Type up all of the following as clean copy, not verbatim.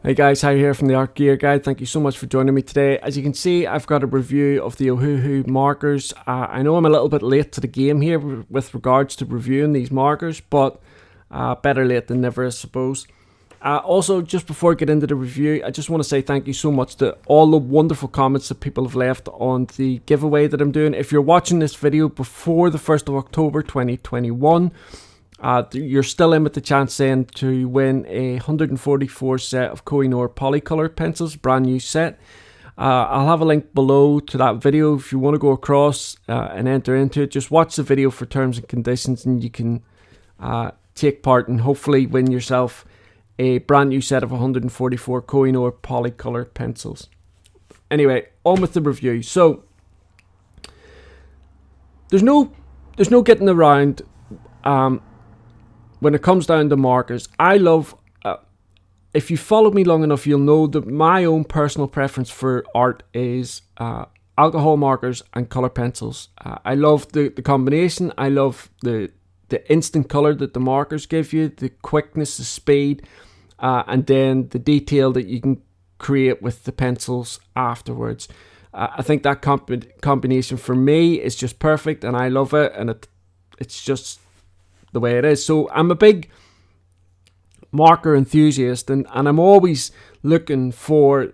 Hey guys, Harry here from the Art Gear Guide. Thank you so much for joining me today. As you can see, I've got a review of the Ohuhu Markers. I know I'm a little bit late to the game here with regards to reviewing these markers, but better late than never, I suppose. Also, just before I get into the review, I just want to say thank you so much to all the wonderful comments that people have left on the giveaway that I'm doing. If you're watching this video before the 1st of October 2021, you're still in with the chance then to win a 144 set of Koh-i-Noor polycolor pencils, brand new set. I'll have a link below to that video if you want to go across and enter into it. Just watch the video for terms and conditions and you can take part and hopefully win yourself a brand new set of 144 Koh-i-Noor polycolor pencils. Anyway, on with the review. So there's no getting around when it comes down to markers. I love, if you follow me long enough, you'll know that my own personal preference for art is alcohol markers and colour pencils. I love the combination. I love the instant colour that the markers give you, the quickness, the speed, and then the detail that you can create with the pencils afterwards. I think that combination for me is just perfect, and I love it, and it's just the way it is. So I'm a big marker enthusiast, and I'm always looking for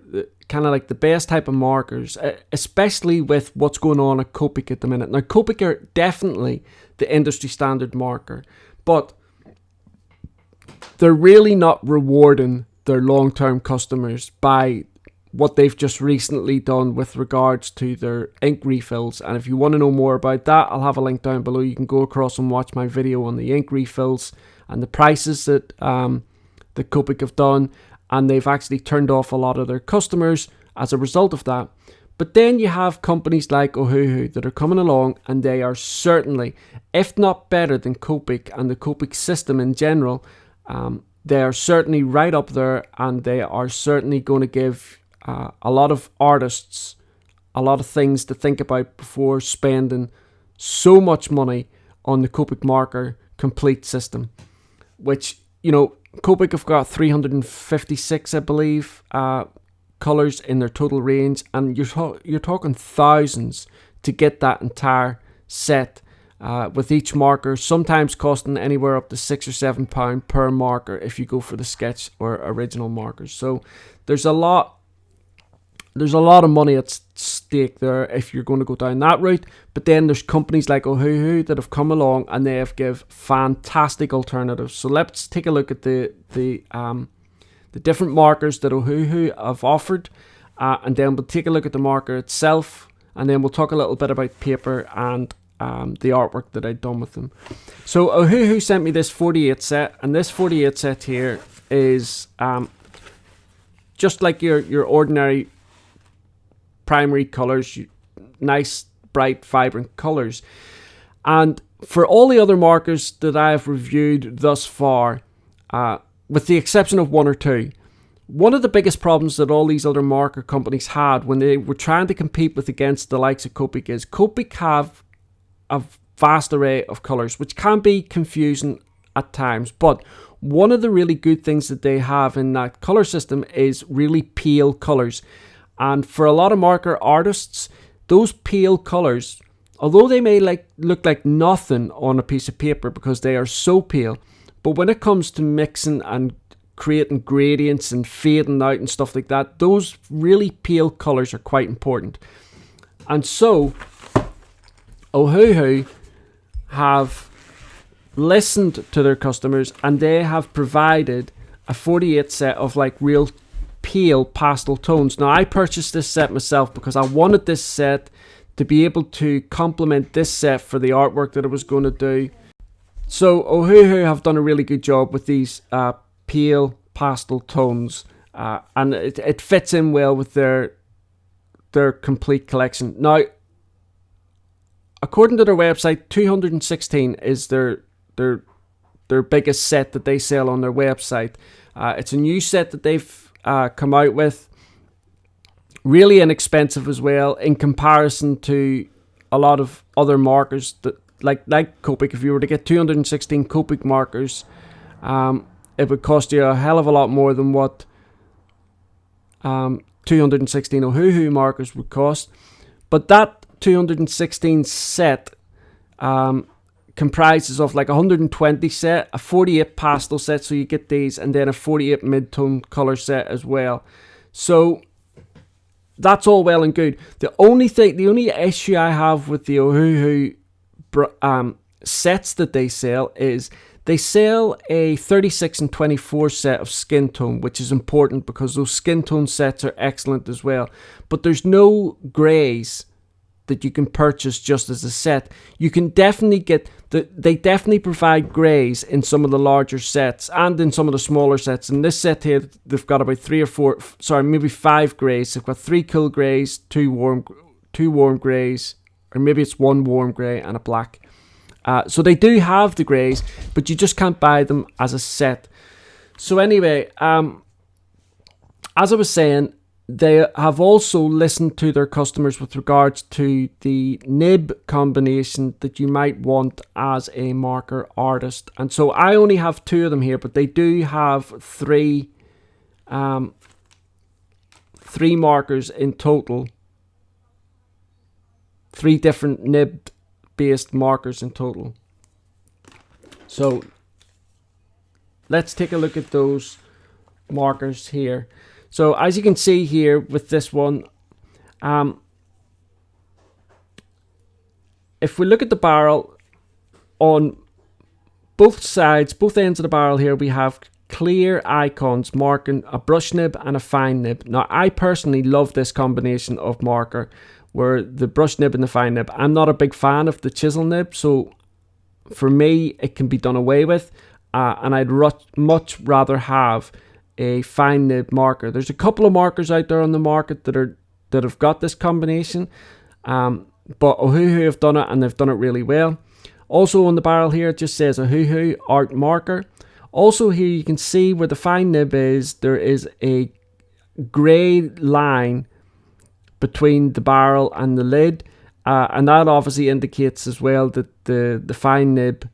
kind of like the best type of markers, especially with what's going on at COPIC at the minute. Now, COPIC are definitely the industry standard marker, but they're really not rewarding their long-term customers by what they've just recently done with regards to their ink refills. And if you want to know more about that, I'll have a link down below. You can go across and watch my video on the ink refills and the prices that the COPIC have done, and they've actually turned off a lot of their customers as a result of that. But then you have companies like Ohuhu that are coming along, and they are certainly, if not better than COPIC and the COPIC system in general, they are certainly right up there, and they are certainly going to give a lot of artists a lot of things to think about before spending so much money on the COPIC marker complete system, which, you know, COPIC have got 356, I believe, colours in their total range, and you're talking thousands to get that entire set, with each marker sometimes costing anywhere up to £6 or £7 per marker if you go for the sketch or original markers. So there's a lot of money at stake there if you're going to go down that route. But then there's companies like Ohuhu that have come along and they have give fantastic alternatives. So let's take a look at the different markers that Ohuhu have offered, and then we'll take a look at the marker itself, and then we'll talk a little bit about paper and the artwork that I'd done with them. So Ohuhu sent me this 48 set, and this 48 set here is just like your ordinary primary colours, nice, bright, vibrant colours. And for all the other markers that I have reviewed thus far, with the exception of one or two, one of the biggest problems that all these other marker companies had when they were trying to compete against the likes of COPIC is COPIC have a vast array of colours, which can be confusing at times. But one of the really good things that they have in that colour system is really pale colours. And for a lot of marker artists, those pale colours, although they may look like nothing on a piece of paper because they are so pale, but when it comes to mixing and creating gradients and fading out and stuff like that, those really pale colours are quite important. And so Ohuhu have listened to their customers, and they have provided a 48 set of like real pale pastel tones. Now, I purchased this set myself because I wanted this set to be able to complement this set for the artwork that I was going to do. So Ohuhu have done a really good job with these pale pastel tones, and it fits in well with their complete collection. Now, according to their website, 216 is their biggest set that they sell on their website. It's a new set that they've come out with, really inexpensive as well in comparison to a lot of other markers that like COPIC. If you were to get 216 COPIC markers, it would cost you a hell of a lot more than what 216 Ohuhu markers would cost. But that 216 set comprises of like 120 set, a 48 pastel set, so you get these, and then a 48 mid-tone color set as well. So that's all well and good. The only issue I have with the Ohuhu sets that they sell is they sell a 36 and 24 set of skin tone, which is important because those skin tone sets are excellent as well. But there's no greys that you can purchase just as a set. You can definitely get they definitely provide greys in some of the larger sets and in some of the smaller sets. In this set here, they've got about 5 greys. They've got 3 cool greys, 2 warm greys, or maybe it's 1 warm grey and a black. So they do have the greys, but you just can't buy them as a set. So anyway, as I was saying, they have also listened to their customers with regards to the nib combination that you might want as a marker artist. And so I only have 2 of them here, but they do have 3 markers in total. 3 different nib based markers in total. So let's take a look at those markers here. So as you can see here with this one, if we look at the barrel, on both sides, both ends of the barrel here, we have clear icons marking a brush nib and a fine nib. Now I personally love this combination of marker, where the brush nib and the fine nib. I'm not a big fan of the chisel nib, so for me it can be done away with, and I'd much rather have a fine nib marker. There's a couple of markers out there on the market that have got this combination, but Ohuhu have done it, and they've done it really well. Also on the barrel here, it just says Ohuhu Art Marker. Also here you can see where the fine nib is, there is a grey line between the barrel and the lid, and that obviously indicates as well that the fine nib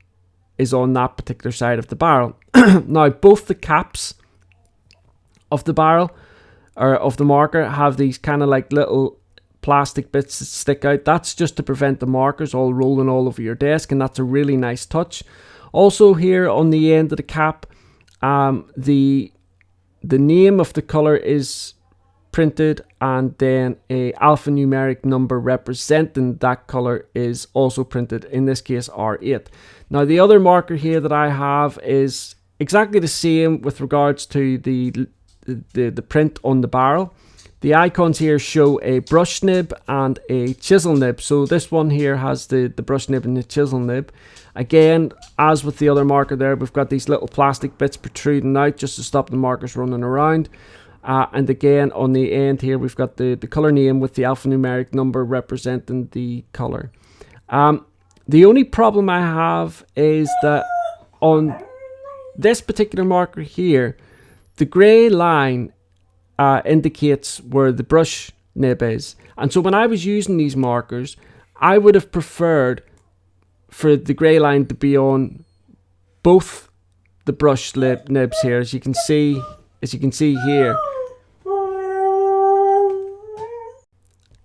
is on that particular side of the barrel. Now both the caps of the barrel or of the marker have these kind of like little plastic bits that stick out. That's just to prevent the markers all rolling all over your desk, and that's a really nice touch. Also here on the end of the cap, the name of the color is printed, and then a alphanumeric number representing that color is also printed, in this case R8. Now the other marker here that I have is exactly the same with regards to the print on the barrel. The icons here show a brush nib and a chisel nib. So this one here has the brush nib and the chisel nib. Again, as with the other marker there, we've got these little plastic bits protruding out just to stop the markers running around. And again, on the end here, we've got the color name with the alphanumeric number representing the color. The only problem I have is that on this particular marker here, the grey line indicates where the brush nib is. And so when I was using these markers, I would have preferred for the grey line to be on both the brush nibs here, as you can see here.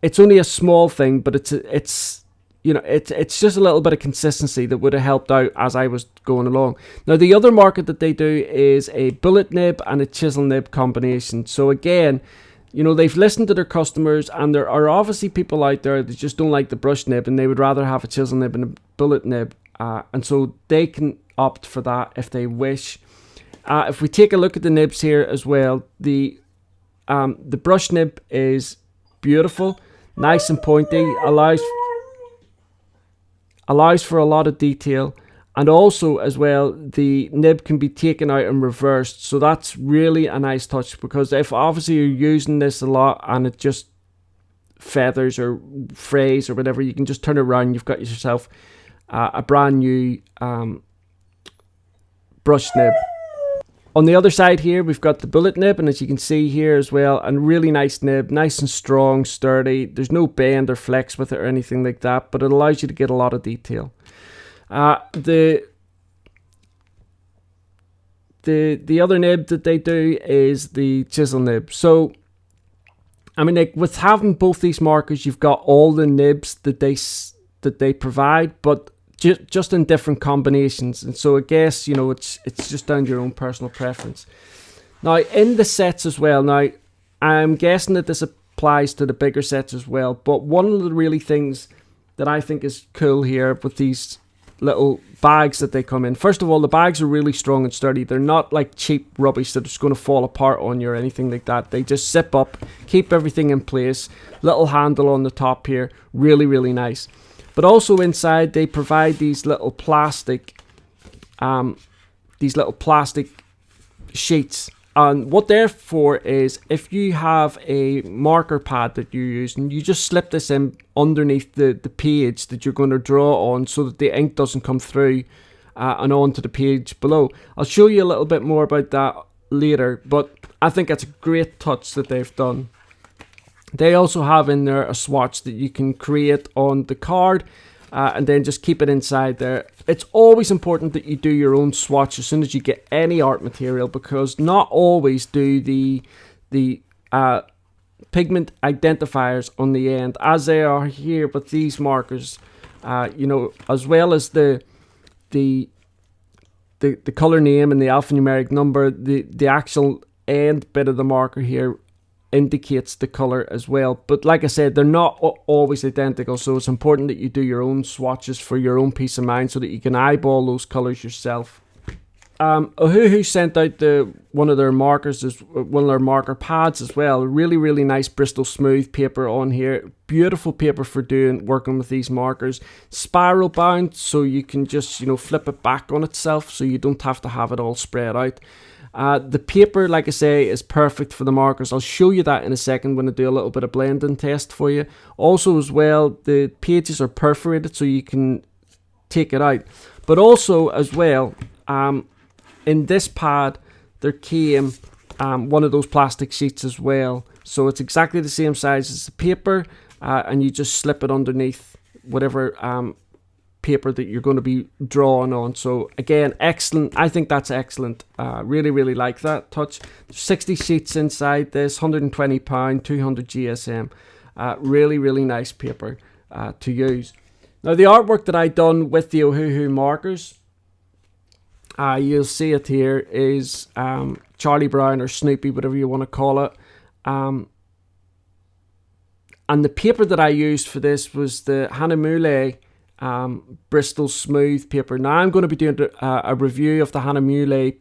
It's only a small thing, but it's just a little bit of consistency that would have helped out as I was going along. Now the other marker that they do is a bullet nib and a chisel nib combination. So again, they've listened to their customers, and there are obviously people out there that just don't like the brush nib and they would rather have a chisel nib and a bullet nib, and so they can opt for that if they wish. If we take a look at the nibs here as well, the brush nib is beautiful, nice and pointy, allows for a lot of detail, and also as well the nib can be taken out and reversed, so that's really a nice touch, because if obviously you're using this a lot and it just feathers or frays or whatever, you can just turn it around, you've got yourself a brand new brush nib. On the other side here, we've got the bullet nib, and as you can see here as well, a really nice nib, nice and strong, sturdy. There's no bend or flex with it or anything like that, but it allows you to get a lot of detail. The other nib that they do is the chisel nib. So I mean, like, with having both these markers, you've got all the nibs that they provide, but just in different combinations. And so I guess, you know, it's just down to your own personal preference. Now, in the sets as well, now, I'm guessing that this applies to the bigger sets as well, but one of the really things that I think is cool here with these little bags that they come in. First of all, the bags are really strong and sturdy. They're not like cheap rubbish that is going to fall apart on you or anything like that. They just zip up, keep everything in place. Little handle on the top here, really, really nice. But also inside, they provide these little plastic sheets. And what they're for is, if you have a marker pad that you're using, you just slip this in underneath the page that you're going to draw on, so that the ink doesn't come through and onto the page below. I'll show you a little bit more about that later, but I think that's a great touch that they've done. They also have in there a swatch that you can create on the card, and then just keep it inside there. It's always important that you do your own swatch as soon as you get any art material, because not always do the pigment identifiers on the end, as they are here with these markers, you know, as well as the color name and the alphanumeric number, the actual end bit of the marker here indicates the color as well. But like I said, they're not always identical, so it's important that you do your own swatches for your own peace of mind, so that you can eyeball those colors yourself. Ohuhu sent out one of their markers, one of their marker pads as well. Really, really nice Bristol Smooth paper on here. Beautiful paper for working with these markers. Spiral bound, so you can just, you know, flip it back on itself, so you don't have to have it all spread out. The paper, like I say, is perfect for the markers. I'll show you that in a second when I do a little bit of blending test for you. Also as well, the pages are perforated, so you can take it out. But also as well, in this pad, there came one of those plastic sheets as well. So it's exactly the same size as the paper, and you just slip it underneath whatever paper that you're going to be drawing on. So again, excellent. I think that's excellent. Really, really like that touch. 60 sheets inside this, £120, 200 GSM. Really, really nice paper to use. Now, the artwork that I done with the Ohuhu markers, you'll see it here, is Charlie Brown or Snoopy, whatever you want to call it. And the paper that I used for this was the Hanaumile Bristol Smooth paper. Now I'm going to be doing a review of the Hanaumile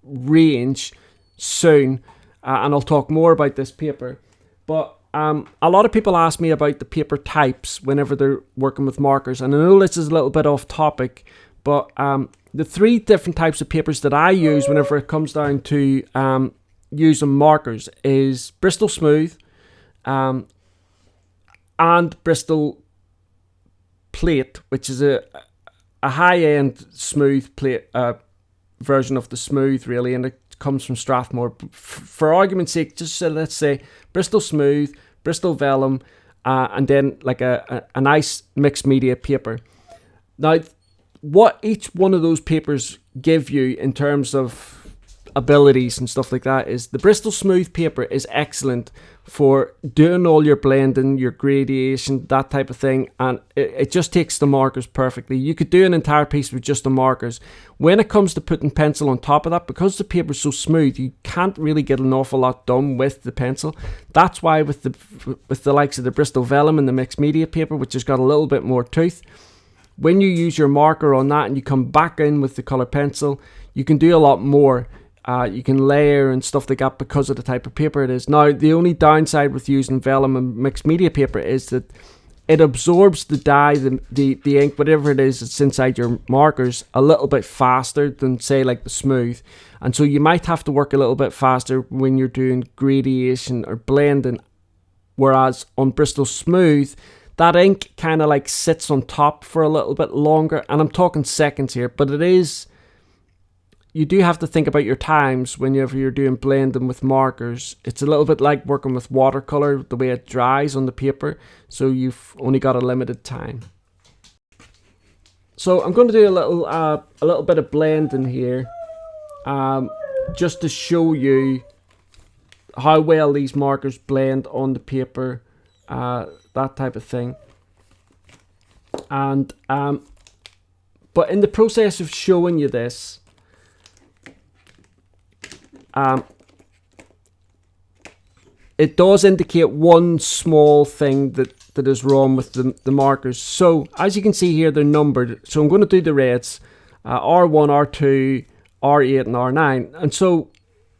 range soon, and I'll talk more about this paper. But a lot of people ask me about the paper types whenever they're working with markers, and I know this is a little bit off topic, but the three different types of papers that I use whenever it comes down to using markers is Bristol Smooth and Bristol Plate, which is a high-end smooth plate version of the smooth, really, and it comes from Strathmore. For argument's sake, just let's say Bristol Smooth, Bristol Vellum, and then like a nice mixed media paper. Now, what each one of those papers give you in terms of abilities and stuff like that is the Bristol Smooth paper is excellent for doing all your blending, your gradation, that type of thing, and it just takes the markers perfectly. You could do an entire piece with just the markers. When it comes to putting pencil on top of that, because the paper's so smooth, you can't really get an awful lot done with the pencil. That's why with the likes of the Bristol Vellum and the mixed media paper, which has got a little bit more tooth, when you use your marker on that and you come back in with the colour pencil, you can do a lot more. You can layer and stuff like that because of the type of paper it is. Now, the only downside with using vellum and mixed media paper is that it absorbs the dye, the ink, whatever it is that's inside your markers, a little bit faster than, say, like the smooth. And so you might have to work a little bit faster when you're doing gradation or blending. Whereas on Bristol Smooth, that ink kind of like sits on top for a little bit longer. And I'm talking seconds here, but it is... You do have to think about your times whenever you're doing blending with markers. It's a little bit like working with watercolor, the way it dries on the paper, so you've only got a limited time. So I'm going to do a little bit of blending here, just to show you how well these markers blend on the paper, that type of thing. And but in the process of showing you this, it does indicate one small thing that is wrong with the markers. So as you can see here, they're numbered. So I'm going to do the reds, R1, R2, R8 and R9. And so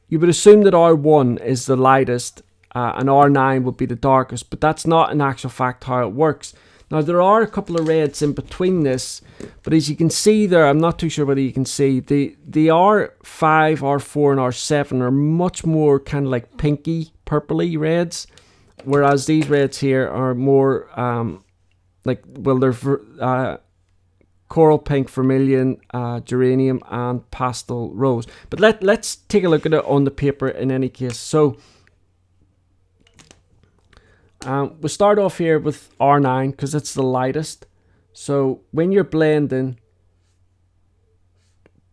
you would assume that R1 is the lightest and R9 would be the darkest, but that's not in actual fact how it works. Now there are a couple of reds in between this, but as you can see there, I'm not too sure whether you can see, the R5, R4 and R7 are much more kind of like pinky, purpley reds, whereas these reds here are more like, well, they're coral pink, vermilion, geranium and pastel rose. But let's take a look at it on the paper in any case. So we'll start off here with R9 because it's the lightest. So when you're blending,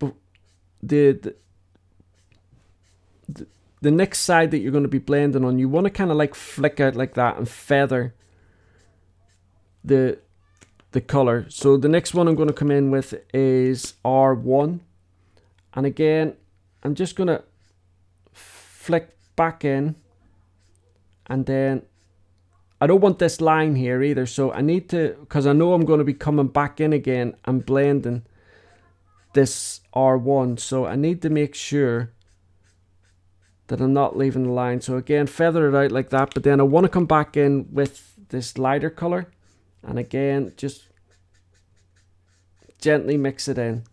the next side that you're going to be blending on, you want to kind of like flick out like that and feather the color. So the next one I'm going to come in with is R1, and again I'm just going to flick back in, and then I don't want this line here either, so I need to, because I know I'm going to be coming back in again and blending this R1, so I need to make sure that I'm not leaving the line. So again, feather it out like that, but then I want to come back in with this lighter color, and again just gently mix it in.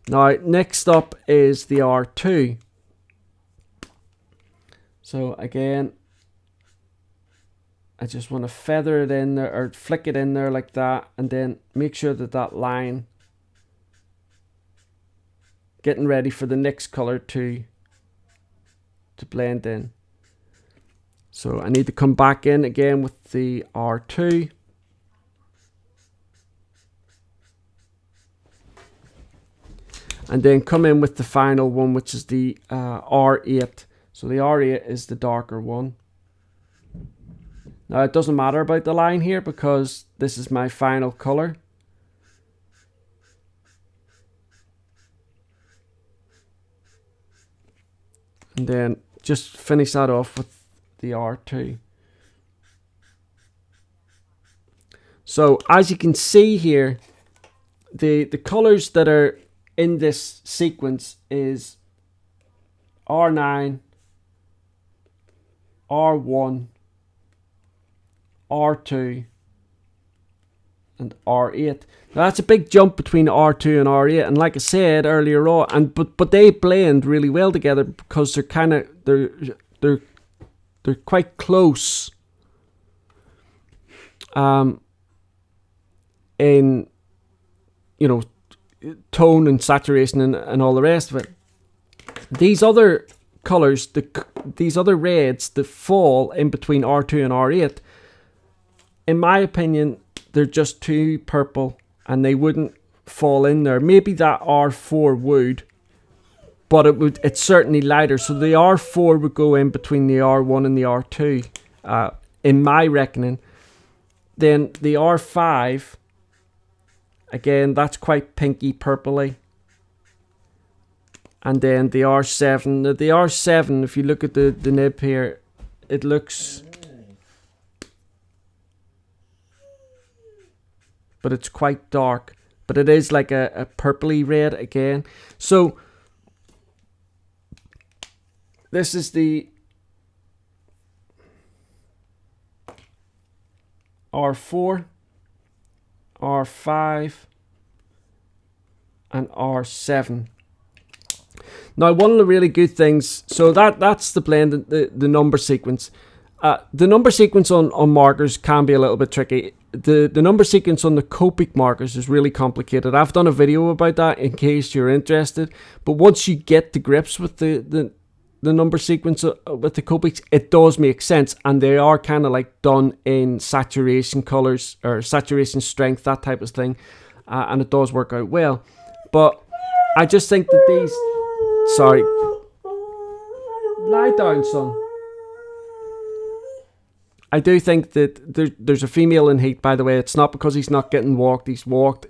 Now next up is the R2. So again, I just want to feather it in there, or flick it in there like that, and then make sure that that line, getting ready for the next color to blend in. So I need to come back in again with the R2. And then come in with the final one, which is the R8. So the R8 is the darker one. Now it doesn't matter about the line here because this is my final color. And then just finish that off with the R2. So as you can see here, the colors that are in this sequence is R9, R1, R2 and R8. Now that's a big jump between R2 and R8, and like I said earlier on, but they blend really well together because they're kind of they're quite close in, you know, tone and saturation and all the rest of it. These other colors, these other reds that fall in between R2 and R8, in my opinion, they're just too purple and they wouldn't fall in there. Maybe that R4 would, but it's certainly lighter. So the R4 would go in between the R1 and the R2, in my reckoning. Then the R5, again, that's quite pinky purpley. And then the R7. The R7, if you look at the nib here, it looks, but it's quite dark. But it is like a purpley red again. So this is the R4, R5 and R7. Now one of the really good things, so that's the blend, the number sequence. The number sequence on markers can be a little bit tricky. The number sequence on the COPIC markers is really complicated. I've done a video about that in case you're interested. But once you get to grips with the number sequence with the COPICs, it does make sense, and they are kind of like done in saturation colors or saturation strength, that type of thing, and it does work out well. But I just think that these, sorry, lie down, son. I do think that there's a female in heat, by the way. It's not because he's not getting walked. He's walked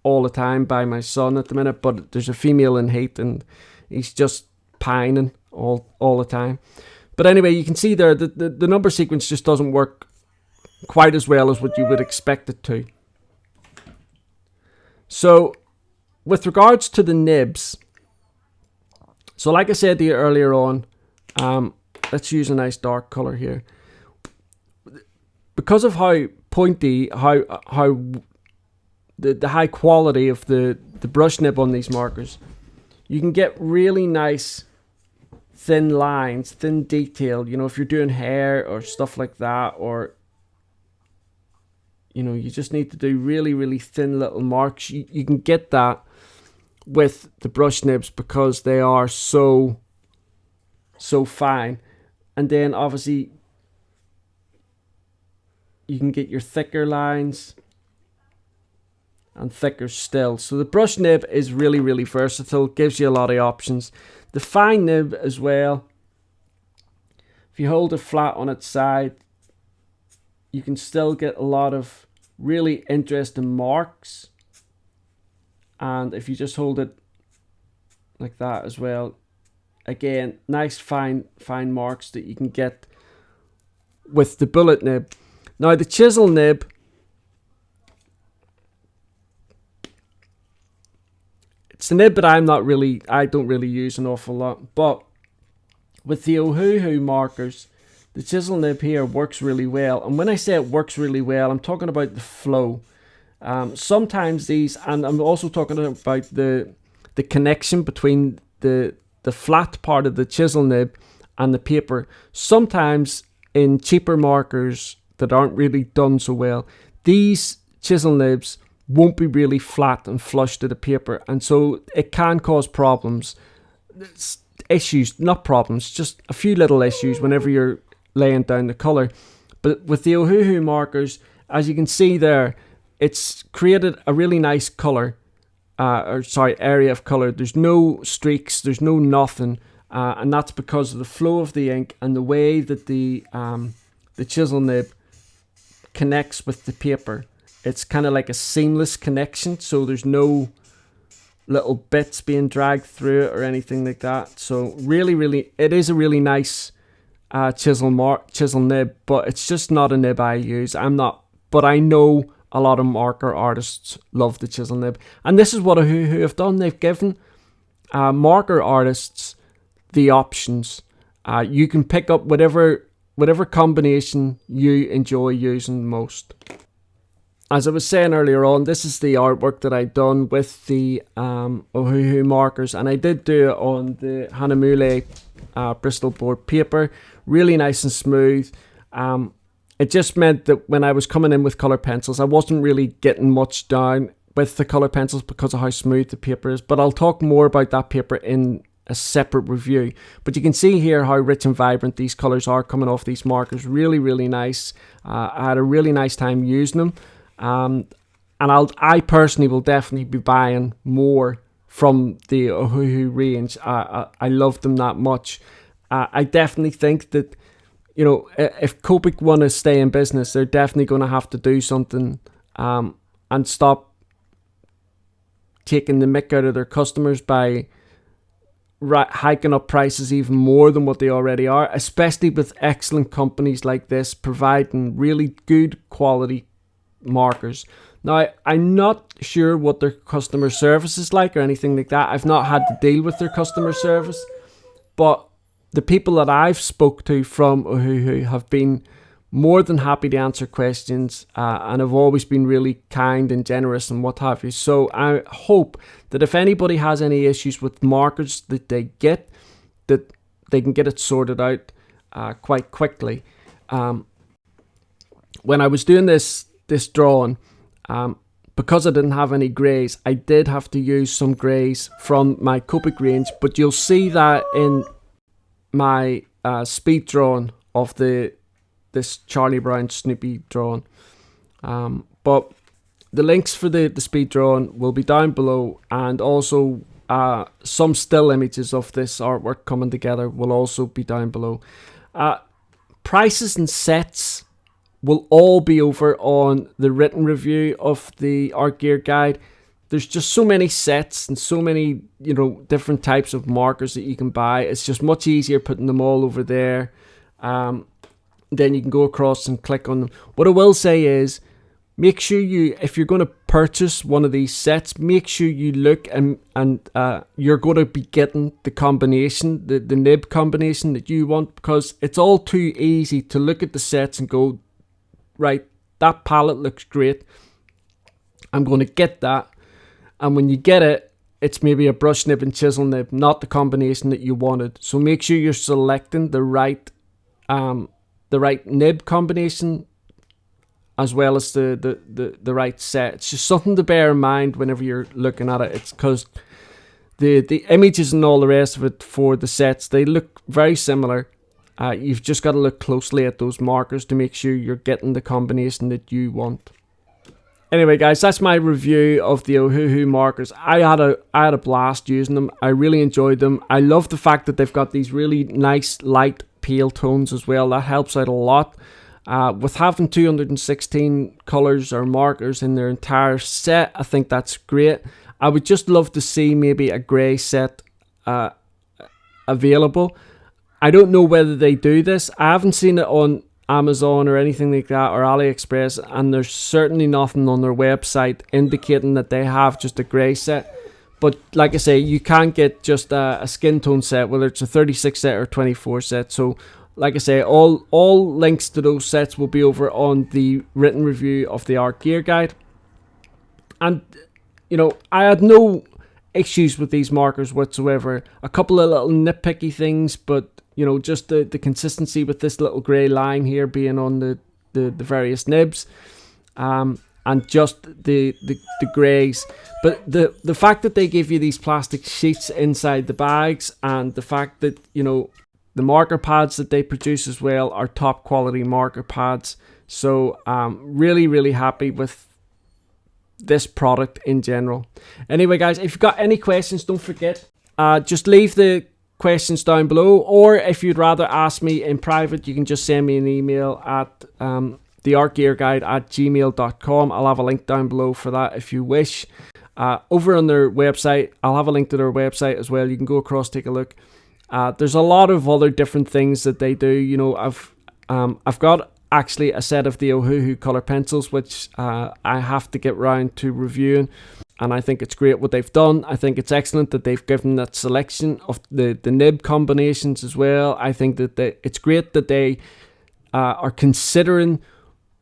all the time by my son at the minute, but there's a female in heat and he's just pining all the time. But anyway, you can see there that the number sequence just doesn't work quite as well as what you would expect it to. So with regards to the nibs, so like I said to you earlier on, let's use a nice dark color here. Because of how pointy, how the high quality of the brush nib on these markers, you can get really nice thin lines, thin detail, you know, if you're doing hair or stuff like that, or, you know, you just need to do really, really thin little marks. You can get that with the brush nibs because they are so fine. And then obviously you can get your thicker lines and thicker still. So the brush nib is really, really versatile, gives you a lot of options. The fine nib as well, if you hold it flat on its side, you can still get a lot of really interesting marks. And if you just hold it like that as well, again, nice fine marks that you can get with the bullet nib. Now the chisel nib, it's a nib that I don't really use an awful lot, but with the Ohuhu markers, the chisel nib here works really well. And when I say it works really well, I'm talking about the flow. Sometimes these, and I'm also talking about the connection between the flat part of the chisel nib and the paper. Sometimes in cheaper markers that aren't really done so well, these chisel nibs won't be really flat and flush to the paper, and so it can cause problems. Issues, not problems, just a few little issues whenever you're laying down the colour. But with the Ohuhu markers, as you can see there, it's created a really nice colour, area of colour. There's no streaks, there's no nothing, and that's because of the flow of the ink and the way that the chisel nib connects with the paper. It's kind of like a seamless connection, so there's no little bits being dragged through it or anything like that. So really, it is a really nice chisel nib, but it's just not a nib I use. But I know a lot of marker artists love the chisel nib, and this is what Ohuhu have done. They've given marker artists the options. You can pick up whatever combination you enjoy using most. As I was saying earlier on, this is the artwork that I'd done with the Ohuhu markers, and I did do it on the Hanamule Bristol board paper. Really nice and smooth. It just meant that when I was coming in with colour pencils, I wasn't really getting much down with the colour pencils because of how smooth the paper is. But I'll talk more about that paper in a separate review. But you can see here how rich and vibrant these colours are coming off these markers. Really, really nice. I had a really nice time using them. And I personally will definitely be buying more from the Ohuhu range. I love them that much. I definitely think that, you know, if COPIC want to stay in business, they're definitely going to have to do something and stop taking the mick out of their customers by hiking up prices even more than what they already are, especially with excellent companies like this providing really good quality markers. Now, I'm not sure what their customer service is like or anything like that. I've not had to deal with their customer service, but the people that I've spoke to from Ohuhu have been more than happy to answer questions and have always been really kind and generous and what have you. So I hope that if anybody has any issues with markers that they get, that they can get it sorted out quite quickly. When I was doing this drawing, because I didn't have any greys, I did have to use some greys from my COPIC range, but you'll see that in my speed drawing of this Charlie Brown Snoopy drawing. But the links for the speed drawing will be down below, and also some still images of this artwork coming together will also be down below. prices and sets will all be over on the written review of the art gear guide. There's just so many sets and so many, you know, different types of markers that you can buy. It's just much easier putting them all over there. Then you can go across and click on them. What I will say is, make sure you, if you're going to purchase one of these sets, make sure you look and you're going to be getting the combination, the nib combination that you want, because it's all too easy to look at the sets and go, right, that palette looks great, I'm going to get that. And when you get it, it's maybe a brush nib and chisel nib, not the combination that you wanted. So make sure you're selecting the right nib combination as well as the right set. It's just something to bear in mind whenever you're looking at it. It's because the images and all the rest of it for the sets, they look very similar. You've just got to look closely at those markers to make sure you're getting the combination that you want. Anyway, guys, that's my review of the Ohuhu markers. I had a blast using them. I really enjoyed them. I love the fact that they've got these really nice light pale tones as well. That helps out a lot. With having 216 colors or markers in their entire set, I think that's great. I would just love to see maybe a grey set available. I don't know whether they do this. I haven't seen it on Amazon or anything like that, or AliExpress, and there's certainly nothing on their website indicating that they have just a grey set. But like I say, you can get just a skin tone set, whether it's a 36 set or 24 set. So like I say, all links to those sets will be over on the written review of the art gear guide. And you know, I had no issues with these markers whatsoever. A couple of little nitpicky things, but you know, just the consistency with this little grey line here being on the various nibs, and just the greys. But the fact that they give you these plastic sheets inside the bags, and the fact that, you know, the marker pads that they produce as well are top quality marker pads. So really happy with this product in general. Anyway, guys, if you've got any questions, don't forget, just leave the questions down below, or if you'd rather ask me in private, you can just send me an email at theartgearguide@gmail.com. I'll have a link down below for that if you wish. Over on their website, I'll have a link to their website as well. You can go across, take a look. There's a lot of other different things that they do. You know, I've got actually a set of the Ohuhu color pencils, which I have to get round to reviewing. And I think it's great what they've done. I think it's excellent that they've given that selection of the nib combinations as well. I think that it's great that they are considering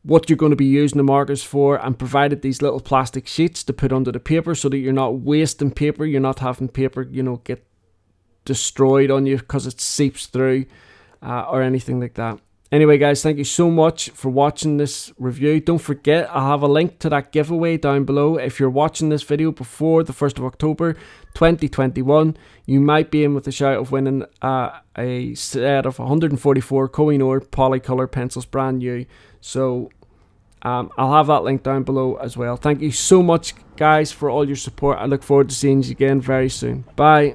what you're going to be using the markers for, and provided these little plastic sheets to put under the paper so that you're not wasting paper. You're not having paper, you know, get destroyed on you because it seeps through or anything like that. Anyway, guys, thank you so much for watching this review. Don't forget, I'll have a link to that giveaway down below. If you're watching this video before the 1st of October 2021, you might be in with a shout of winning a set of 144 Koh-i-Noor polycolor pencils, brand new. So I'll have that link down below as well. Thank you so much, guys, for all your support. I look forward to seeing you again very soon. Bye.